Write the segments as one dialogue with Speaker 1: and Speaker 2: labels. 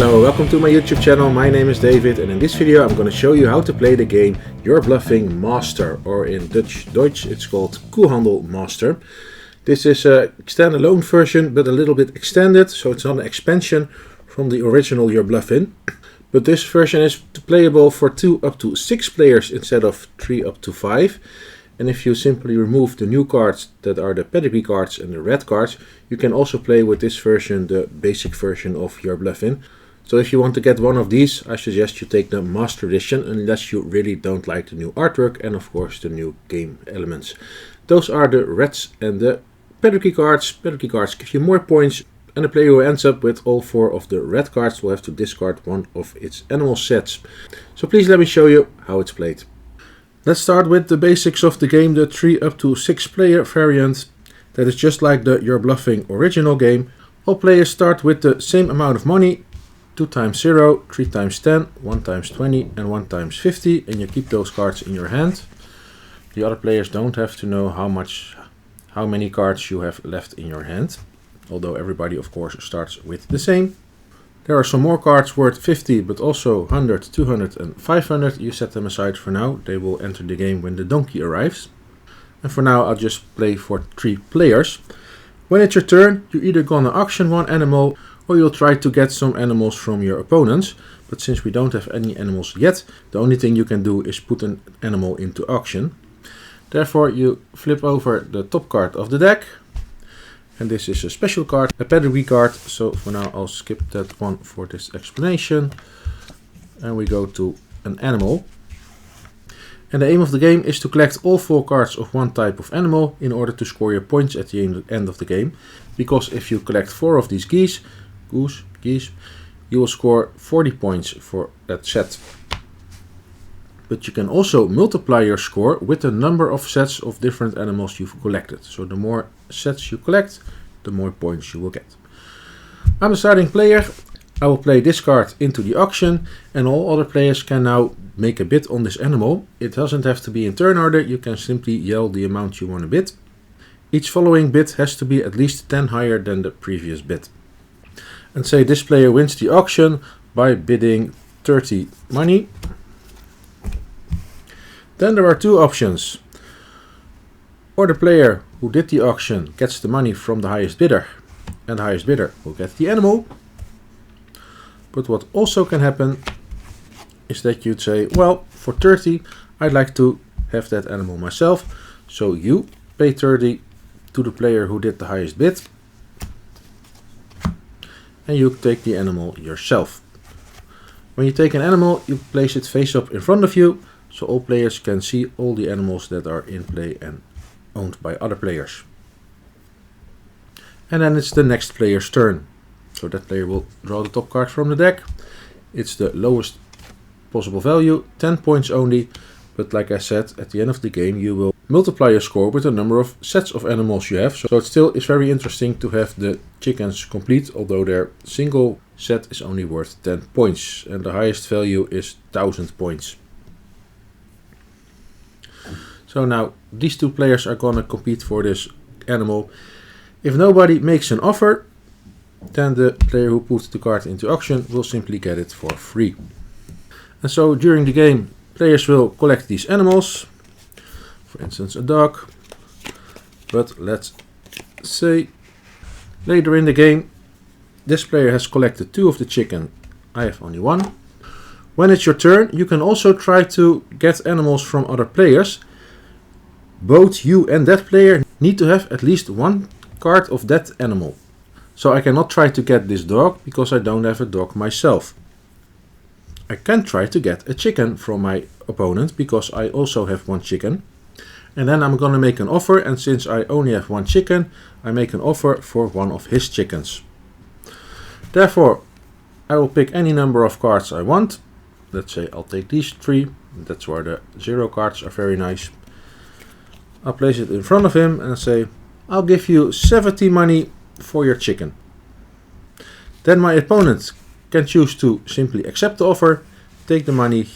Speaker 1: Hello, welcome to my YouTube channel. My name is David, and in this video I'm going to show you how to play the game You're Bluffing Master, or in Dutch it's called Koehandel Master. This is a standalone version, but a little bit extended, so it's not an expansion from the original You're Bluffing. But this version is playable for 2 up to 6 players instead of 3 up to 5. And if you simply remove the new cards that are the pedigree cards and the red cards, you can also play with this version, the basic version of You're Bluffing. So if you want to get one of these, I suggest you take the Master Edition, unless you really don't like the new artwork and of course the new game elements. Those are the reds and the pedigree cards. Pedigree cards give you more points, and the player who ends up with all 4 of the red cards will have to discard one of its animal sets. So please let me show you how it's played. Let's start with the basics of the game, the 3 up to 6 player variant. That is just like the You're Bluffing original game. All players start with the same amount of money, 2 times 0, 3 times 10, 1 times 20 and 1 times 50, and you keep those cards in your hand. The other players don't have to know how many cards you have left in your hand, although everybody of course starts with the same. There are some more cards worth 50, but also 100, 200 and 500. You set them aside for now. They will enter the game when the donkey arrives. And for now I'll just play for 3 players. When it's your turn, you're either gonna auction one animal, or you'll try to get some animals from your opponents. But since we don't have any animals yet, the only thing you can do is put an animal into auction. Therefore you flip over the top card of the deck. And this is a special card, a pedigree card, so for now I'll skip that one for this explanation. And we go to an animal. And the aim of the game is to collect all 4 cards of one type of animal in order to score your points at the end of the game. Because if you collect 4 of these geese, you will score 40 points for that set. But you can also multiply your score with the number of sets of different animals you've collected. So the more sets you collect, the more points you will get. I'm the starting player. I will play this card into the auction, and all other players can now make a bid on this animal. It doesn't have to be in turn order, you can simply yell the amount you want to bid. Each following bid has to be at least 10 higher than the previous bid. And say this player wins the auction by bidding 30 money. Then there are 2 options. Or the player who did the auction gets the money from the highest bidder, and the highest bidder will get the animal. But what also can happen is that you'd say, well, for 30 I'd like to have that animal myself. So you pay 30 to the player who did the highest bid, and you take the animal yourself. When you take an animal, you place it face up in front of you, so all players can see all the animals that are in play and owned by other players. And then it's the next player's turn. So that player will draw the top card from the deck. It's the lowest possible value, 10 points only. But like I said, at the end of the game you will multiply your score with the number of sets of animals you have. So it still is very interesting to have the chickens complete, although their single set is only worth 10 points. And the highest value is 1000 points. So now these 2 players are gonna compete for this animal. If nobody makes an offer, then the player who puts the card into auction will simply get it for free. And so during the game, players will collect these animals. For instance, a dog. But let's say later in the game, this player has collected 2 of the chicken. I have only 1. When it's your turn, you can also try to get animals from other players. Both you and that player need to have at least 1 card of that animal. So I cannot try to get this dog because I don't have a dog myself. I can try to get a chicken from my opponent because I also have 1 chicken. And then I'm gonna make an offer, and since I only have 1 chicken, I make an offer for 1 of his chickens. Therefore, I will pick any number of cards I want. Let's say I'll take these 3. That's where the 0 cards are very nice. I'll place it in front of him and say, I'll give you 70 money for your chicken. Then my opponent can choose to simply accept the offer, take the money,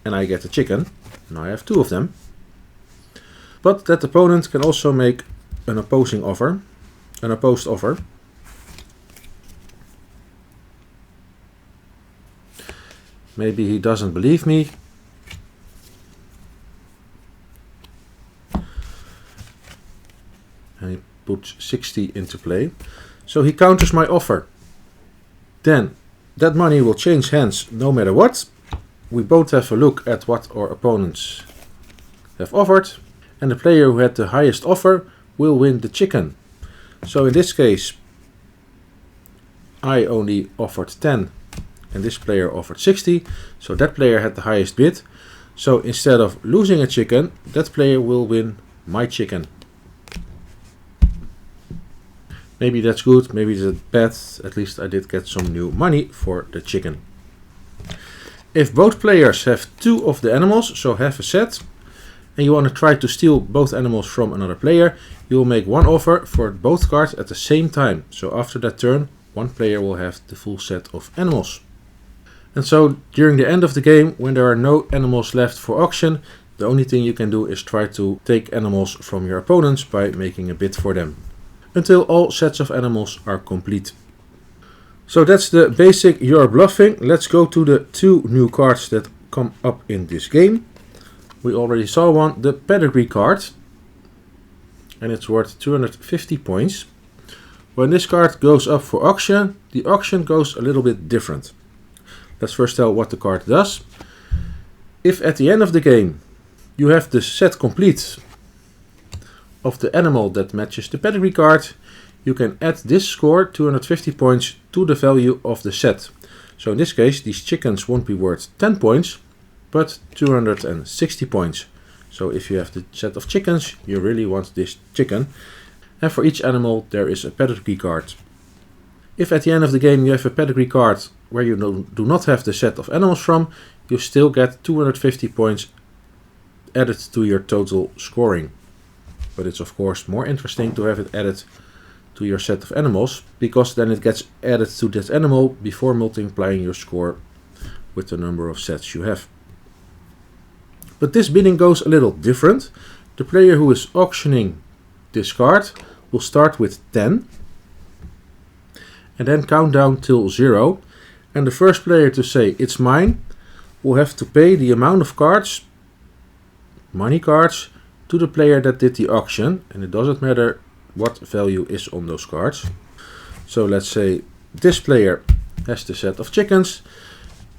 Speaker 1: and I get the chicken. Now I have 2 of them. But that opponent can also make an opposing offer, an opposed offer. Maybe he doesn't believe me. And he puts 60 into play. So he counters my offer. Then that money will change hands no matter what. We both have a look at what our opponents have offered. And the player who had the highest offer will win the chicken. So in this case, I only offered 10 and this player offered 60. So that player had the highest bid. So instead of losing a chicken, that player will win my chicken. Maybe that's good, maybe that's bad. At least I did get some new money for the chicken. If both players have 2 of the animals, so have a set, and you want to try to steal both animals from another player, you will make one offer for both cards at the same time. So after that turn, one player will have the full set of animals. And so during the end of the game, when there are no animals left for auction, the only thing you can do is try to take animals from your opponents by making a bid for them, until all sets of animals are complete. So that's the basic You're Bluffing. Let's go to the 2 new cards that come up in this game. We already saw one, the pedigree card, and it's worth 250 points. When this card goes up for auction, the auction goes a little bit different. Let's first tell what the card does. If at the end of the game you have the set complete of the animal that matches the pedigree card, you can add this score, 250 points, to the value of the set. So in this case, these chickens won't be worth 10 points, but 260 points. So if you have the set of chickens, you really want this chicken. And for each animal there is a pedigree card. If at the end of the game you have a pedigree card where you do not have the set of animals from, you still get 250 points added to your total scoring. But it's of course more interesting to have it added to your set of animals, because then it gets added to that animal before multiplying your score with the number of sets you have. But this bidding goes a little different. The player who is auctioning this card will start with 10 and then count down till 0, and the first player to say it's mine will have to pay the amount of cards, money cards, to the player that did the auction, and it doesn't matter what value is on those cards. So let's say this player has the set of chickens,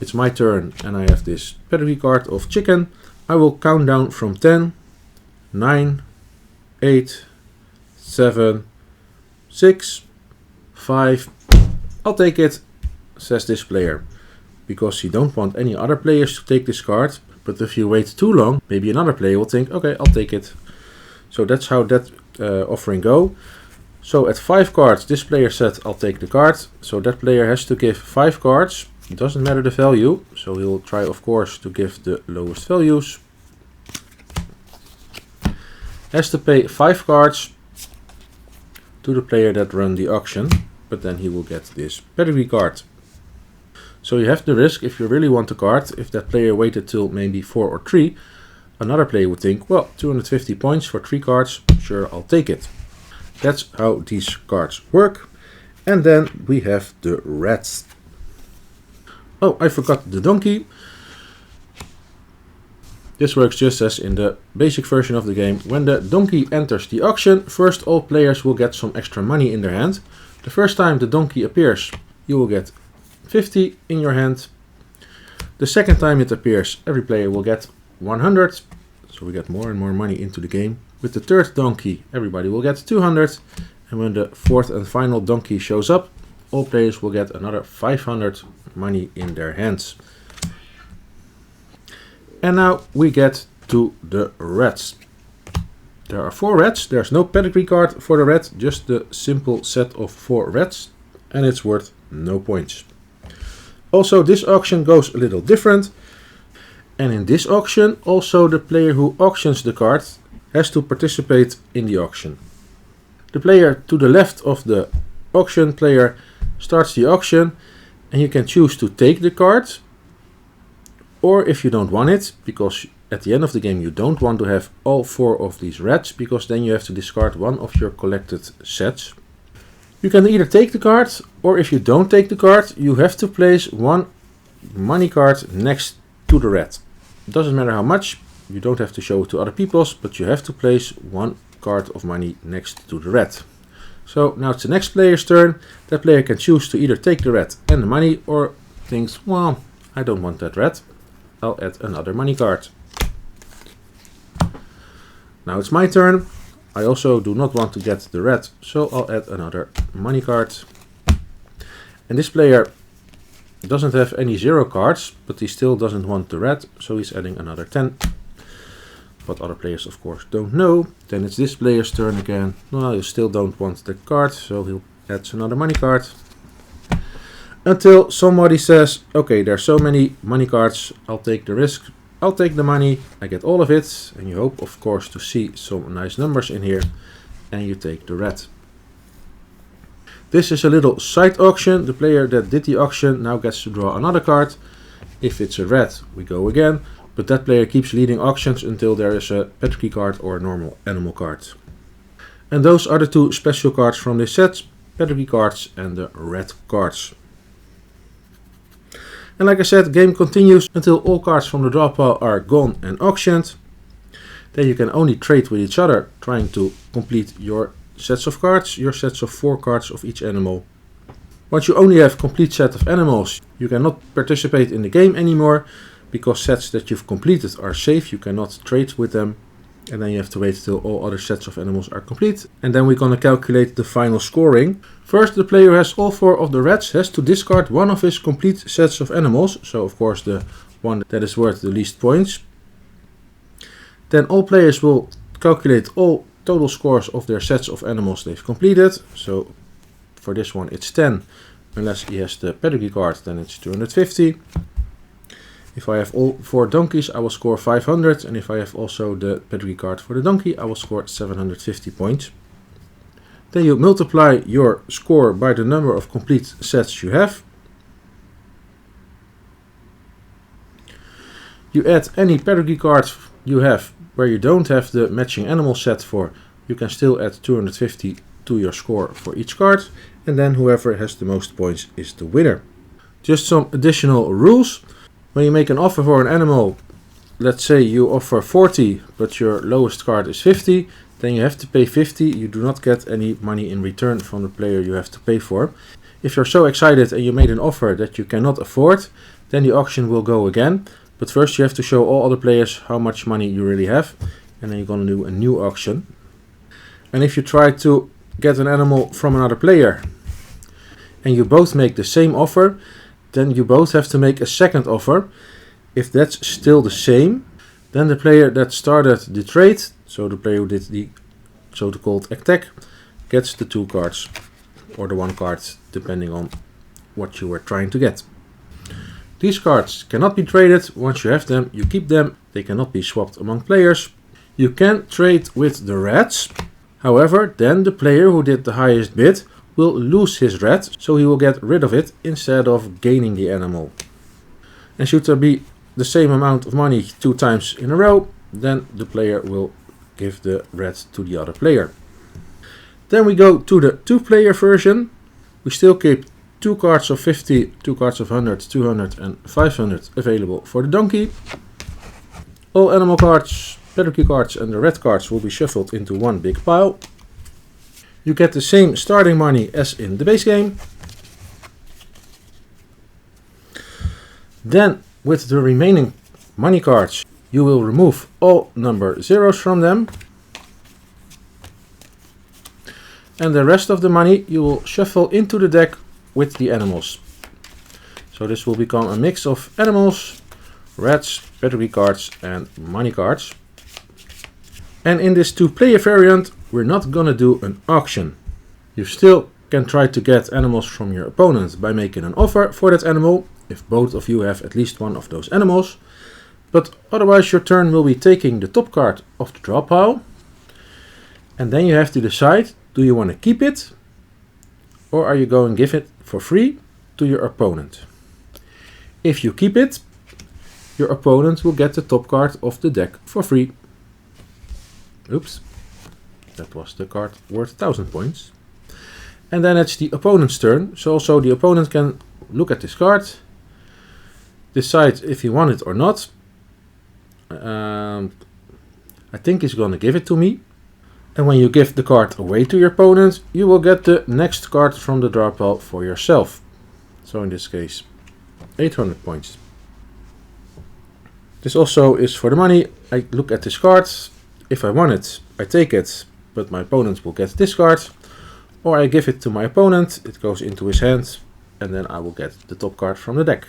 Speaker 1: it's my turn and I have this pedigree card of chicken. I will count down from 10, 9, 8, 7, 6, 5. I'll take it, says this player, because you don't want any other players to take this card. But if you wait too long, maybe another player will think, okay, I'll take it. So that's how that offering go. So at 5 cards, this player said, I'll take the card. So that player has to give 5 cards. It doesn't matter the value. So he'll try, of course, to give the lowest values. Has to pay 5 cards to the player that ran the auction. But then he will get this pedigree card. So you have the risk, if you really want the card, if that player waited till maybe 4 or 3, another player would think, well, 250 points for 3 cards, sure, I'll take it. That's how these cards work. And then we have the rats. Oh, I forgot the donkey. This works just as in the basic version of the game. When the donkey enters the auction, first all players will get some extra money in their hand. The first time the donkey appears, you will get 50 in your hand. The second time it appears, every player will get 100. So we get more and more money into the game. With the third donkey, everybody will get 200. And when the fourth and final donkey shows up, all players will get another 500 money in their hands. And now we get to the rats. There are 4 rats. There's no pedigree card for the rat, just the simple set of 4 rats. And it's worth no points. Also, this auction goes a little different. And in this auction, also the player who auctions the card has to participate in the auction. The player to the left of the auction player starts the auction, and you can choose to take the card, or if you don't want it, because at the end of the game you don't want to have all 4 of these rats, because then you have to discard one of your collected sets. You can either take the card, or if you don't take the card, you have to place one money card next to the red. It doesn't matter how much, you don't have to show it to other people's, but you have to place one card of money next to the red. So now it's the next player's turn. That player can choose to either take the red and the money, or thinks, well, I don't want that red, I'll add another money card. Now it's my turn. I also do not want to get the red, so I'll add another money card. And this player doesn't have any 0 cards, but he still doesn't want the red, so he's adding another 10. What other players of course don't know. Then it's this player's turn again. No, you still don't want the card, so he'll add another money card. Until somebody says, okay, there's so many money cards, I'll take the risk. I'll take the money, I get all of it, and you hope of course to see some nice numbers in here, and you take the red. This is a little side auction. The player that did the auction now gets to draw another card. If it's a red, we go again, but that player keeps leading auctions until there is a pedigree card or a normal animal card. And those are the two special cards from this set, pedigree cards and the red cards. And like I said, game continues until all cards from the draw pile are gone and auctioned. Then you can only trade with each other, trying to complete your sets of cards, your sets of 4 cards of each animal. Once you only have complete set of animals, you cannot participate in the game anymore, because sets that you've completed are safe, you cannot trade with them. And then you have to wait till all other sets of animals are complete. And then we're going to calculate the final scoring. First, the player who has all 4 of the reds has to discard one of his complete sets of animals. So of course the one that is worth the least points. Then all players will calculate all total scores of their sets of animals they've completed. So for this one it's 10. Unless he has the pedigree card, then it's 250. If I have all 4 donkeys, I will score 500, and if I have also the pedigree card for the donkey, I will score 750 points. Then you multiply your score by the number of complete sets you have. You add any pedigree card you have where you don't have the matching animal set for. You can still add 250 to your score for each card, and then whoever has the most points is the winner. Just some additional rules. When you make an offer for an animal, let's say you offer 40, but your lowest card is 50, then you have to pay 50. You do not get any money in return from the player you have to pay for. If you're so excited and you made an offer that you cannot afford, then the auction will go again. But first you have to show all other players how much money you really have, and then you're going to do a new auction. And if you try to get an animal from another player, and you both make the same offer, then you both have to make a second offer. If that's still the same, then the player that started the trade, so the player who did the so-called attack, gets the 2 cards, or the 1 card, depending on what you were trying to get. These cards cannot be traded. Once you have them, you keep them. They cannot be swapped among players. You can trade with the reds. However, then the player who did the highest bid will lose his red, so he will get rid of it instead of gaining the animal. And should there be the same amount of money 2 times in a row, then the player will give the red to the other player. Then we go to the 2-player version. We still keep 2 cards of 50, 2 cards of 100, 200 and 500 available for the donkey. All animal cards, pedigree cards and the red cards will be shuffled into one big pile. You get the same starting money as in the base game. Then with the remaining money cards, you will remove all number zeros from them. And the rest of the money you will shuffle into the deck with the animals. So this will become a mix of animals, reds, pedigree cards and money cards. And in this 2-player variant, we're not gonna do an auction. You still can try to get animals from your opponent by making an offer for that animal, if both of you have at least one of those animals. But otherwise your turn will be taking the top card of the draw pile. And then you have to decide, do you want to keep it? Or are you going to give it for free to your opponent? If you keep it, your opponent will get the top card of the deck for free. Oops. That was the card worth 1000 points. And then it's the opponent's turn. So also the opponent can look at this card decides if he wants it or not. I think he's gonna give it to me. And when you give the card away to your opponent, you will get the next card from the draw pile for yourself. So in this case, 800 points. This also is for the money. I look at this card. If I want it, I take it, but my opponent will get this card. Or I give it to my opponent, it goes into his hand, and then I will get the top card from the deck.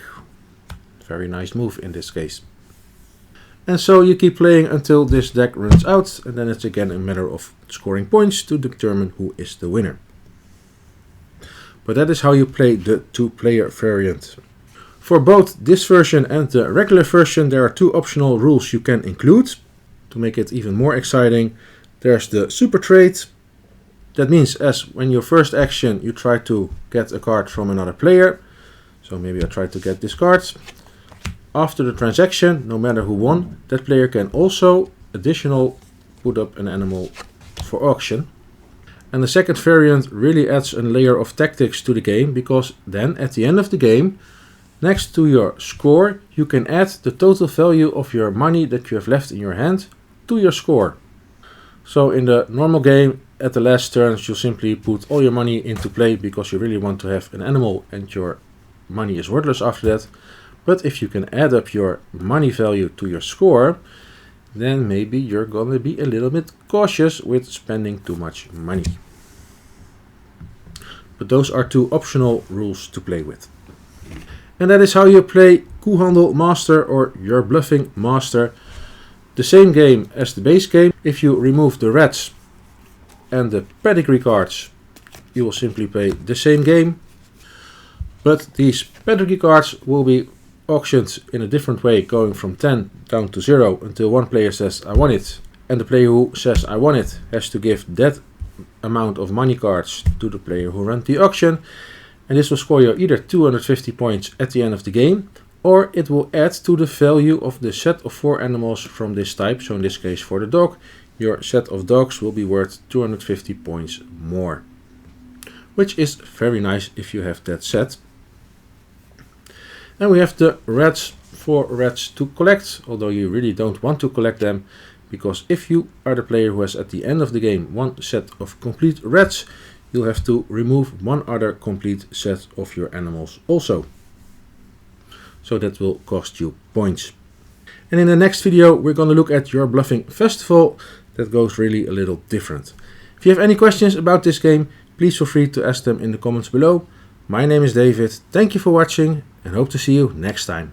Speaker 1: Very nice move in this case. And so you keep playing until this deck runs out, and then it's again a matter of scoring points to determine who is the winner. But that is how you play the two-player variant. For both this version and the regular version, there are two optional rules you can include to make it even more exciting. There's the super trade. That means as when your first action you try to get a card from another player. So maybe I try to get this card. After the transaction, no matter who won, that player can also additional put up an animal for auction. And the second variant really adds a layer of tactics to the game, because then at the end of the game, next to your score, you can add the total value of your money that you have left in your hand to your score. So in the normal game, at the last turns, you simply put all your money into play because you really want to have an animal and your money is worthless after that. But if you can add up your money value to your score, then maybe you're gonna be a little bit cautious with spending too much money. But those are two optional rules to play with. And that is how you play Koehandel Master or You're Bluffing Master. The same game as the base game. If you remove the reds and the pedigree cards, you will simply play the same game. But these pedigree cards will be auctioned in a different way, going from 10 down to 0 until one player says I want it, and the player who says I want it has to give that amount of money cards to the player who ran the auction, and this will score you either 250 points at the end of the game, or it will add to the value of the set of 4 animals from this type. So in this case for the dog, your set of dogs will be worth 250 points more, which is very nice if you have that set. And we have the reds, 4 reds to collect, although you really don't want to collect them, because if you are the player who has at the end of the game one set of complete reds, you'll have to remove one other complete set of your animals also. So that will cost you points. And in the next video we're going to look at You're Bluffing Festival. That goes really a little different. If you have any questions about this game, please feel free to ask them in the comments below. My name is David, thank you for watching and hope to see you next time.